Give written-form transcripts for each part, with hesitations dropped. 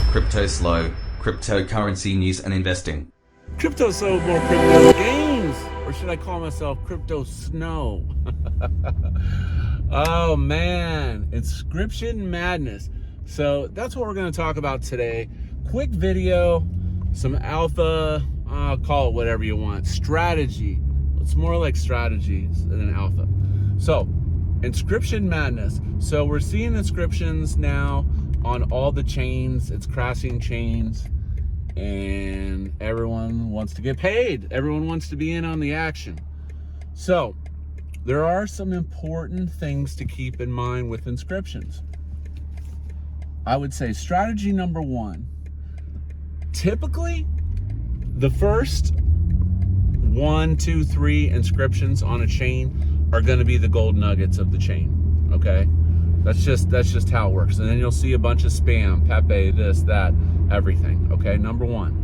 Cryptoslo, cryptocurrency news and investing. Cryptoslo, more crypto games, or should I call myself Crypto Snow? Oh man, Inscription madness. So that's what we're going to talk about today. Quick video, some alpha, call it whatever you want, strategy. It's more like strategy than alpha. So Inscription madness. So we're seeing inscriptions now on all the chains. It's crashing chains and everyone wants to get paid. Everyone wants to be in on the action. So there are some important things to keep in mind with inscriptions. I would say strategy number one, typically the first 1, 2, 3 inscriptions on a chain are going to be the gold nuggets of the chain. Okay, that's just how it works. And then you'll see a bunch of spam, Pepe, this, that, everything. Okay, number one.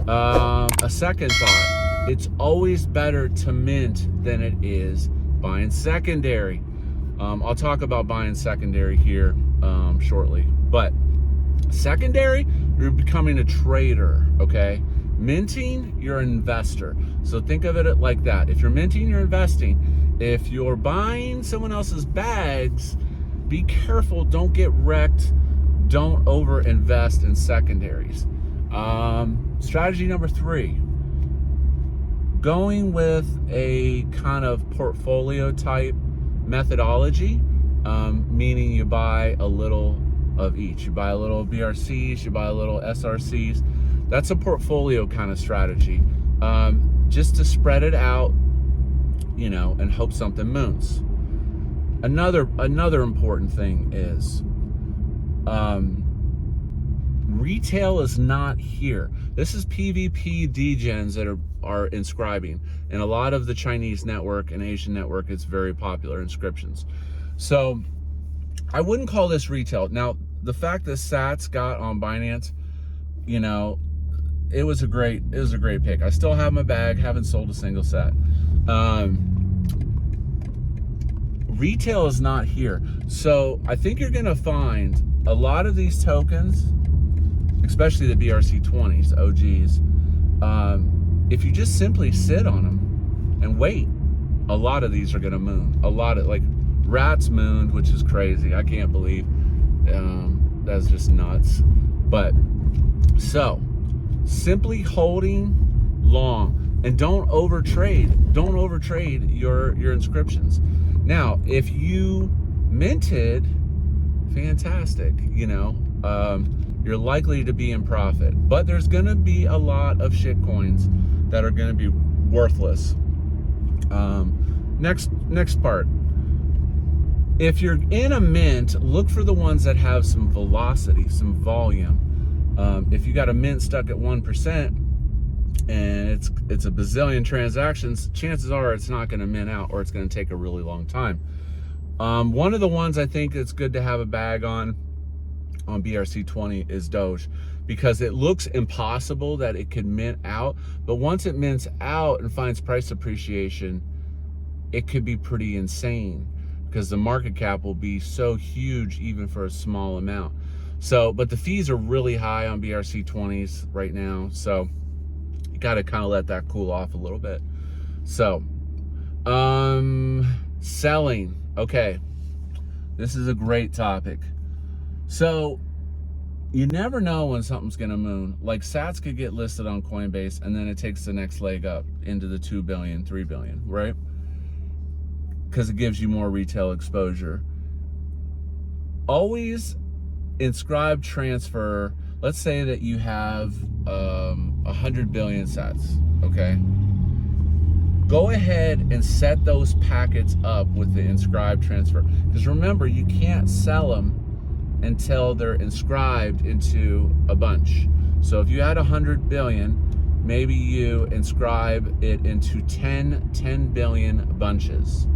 A second thought, it's always better to mint than it is buying secondary. I'll talk about buying secondary here shortly, but secondary, you're becoming a trader. Okay, minting, you're an investor. So think of it like that. If you're minting, you're investing. If you're buying someone else's bags, be careful, don't get wrecked, don't over invest in secondaries. Strategy number 3, going with a kind of portfolio type methodology, meaning you buy a little of each. You buy a little BRCs, you buy a little SRCs. That's a portfolio kind of strategy, just to spread it out, you know, and hope something moons. Another important thing is retail is not here. This is PvP degens that are inscribing, and a lot of the Chinese network and Asian network, it's very popular inscriptions. So I wouldn't call this retail. Now the fact that Sats got on Binance, you know, it was a great pick. I still have my bag, haven't sold a single set. Retail is not here. So I think you're gonna find a lot of these tokens, especially the BRC20s, OGs, if you just simply sit on them and wait, a lot of these are gonna moon. A lot of, like, Rats mooned, which is crazy. I can't believe, that's just nuts. But so simply holding long, and don't overtrade. Don't overtrade your inscriptions. Now, if you minted, fantastic, you know, you're likely to be in profit, but there's gonna be a lot of shit coins that are gonna be worthless. Next part. If you're in a mint, look for the ones that have some velocity, some volume. If you got a mint stuck at 1% and it's a bazillion transactions, chances are it's not going to mint out, or it's going to take a really long time. One of the ones I think it's good to have a bag on BRC20 is Doge, because it looks impossible that it could mint out, but once it mints out and finds price appreciation, it could be pretty insane, because the market cap will be so huge even for a small amount. So, but the fees are really high on BRC20s right now, so you got to kind of let that cool off a little bit. So, selling. Okay, this is a great topic. So, you never know when something's gonna moon. Like, Sats could get listed on Coinbase, and then it takes the next leg up into the 2 billion, 3 billion, right? Because it gives you more retail exposure. Always inscribe transfer. Let's say that you have 100 billion sats, okay? Go ahead and set those packets up with the inscribe transfer, because remember, you can't sell them until they're inscribed into a bunch. So if you had 100 billion, maybe you inscribe it into 10 billion bunches.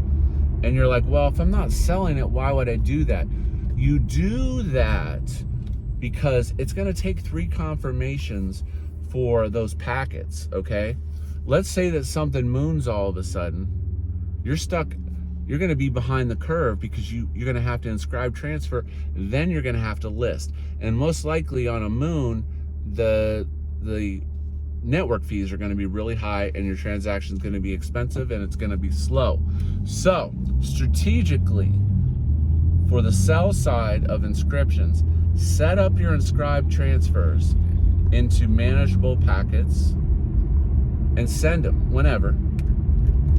And you're like, well, if I'm not selling it, why would I do that? You do that because it's going to take 3 confirmations for those packets, okay? Let's say that something moons all of a sudden. You're stuck you're going to be behind the curve, because you're going to have to inscribe transfer, then you're going to have to list. And most likely on a moon, the network fees are going to be really high, and your transaction is going to be expensive, and it's going to be slow. So strategically, for the sell side of Inscriptions, set up your Inscribe transfers into manageable packets and send them whenever,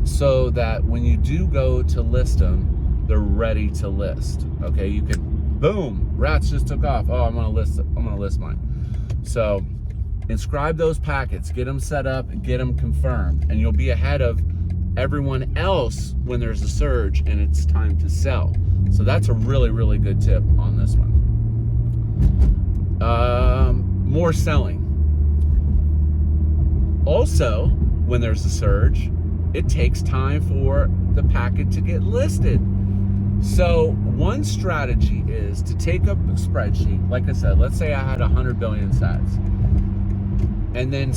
so that when you do go to list them, they're ready to list. Okay, you can, boom, rats just took off. Oh, I'm gonna list mine. So inscribe those packets, get them set up, get them confirmed, and you'll be ahead of everyone else when there's a surge and it's time to sell. So that's a really, really good tip on this one. More selling. Also, when there's a surge, it takes time for the packet to get listed. So one strategy is to take up a spreadsheet. Like I said, let's say I had 100 billion sats, and then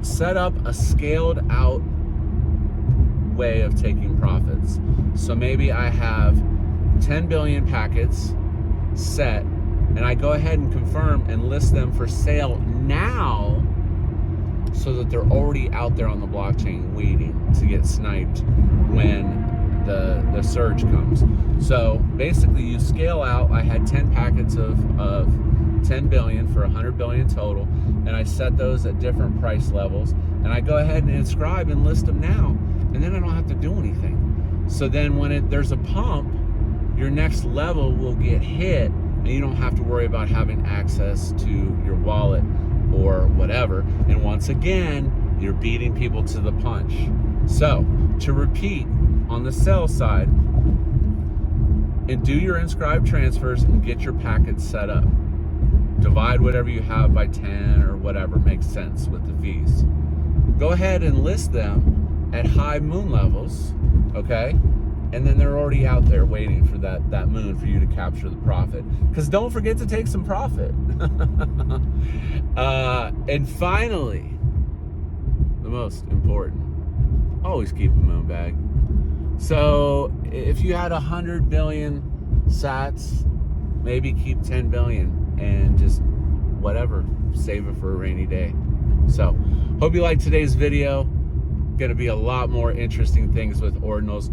set up a scaled out way of taking profits. So maybe I have 10 billion packets set, and I go ahead and confirm and list them for sale now, so that they're already out there on the blockchain waiting to get sniped when the surge comes. So basically you scale out. I had 10 packets of 10 billion for 100 billion total, and I set those at different price levels, and I go ahead and inscribe and list them now, and then I don't have to do anything. So then when there's a pump, your next level will get hit, and you don't have to worry about having access to your wallet or whatever. And once again, you're beating people to the punch. So to repeat, on the sell side, and do your inscribe transfers and get your packets set up. Divide whatever you have by 10 or whatever makes sense with the fees. Go ahead and list them at high moon levels, okay? And then they're already out there waiting for that moon for you to capture the profit. Because don't forget to take some profit. And finally, the most important, always keep a moon bag. So if you had 100 billion sats, maybe keep 10 billion and just whatever, save it for a rainy day. So hope you liked today's video. Going to be a lot more interesting things with Ordinals,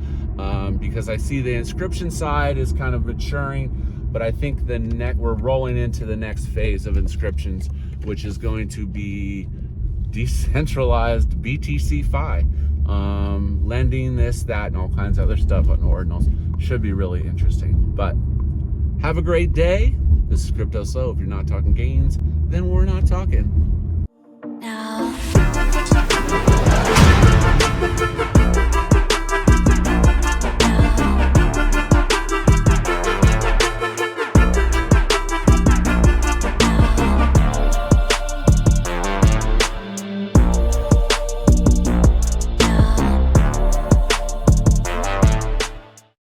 because I see the inscription side is kind of maturing, but I think we're rolling into the next phase of inscriptions, which is going to be decentralized BTC-Fi, lending, this, that, and all kinds of other stuff on Ordinals. Should be really interesting. But have a great day. This is Cryptoslo. If you're not talking gains, then we're not talking.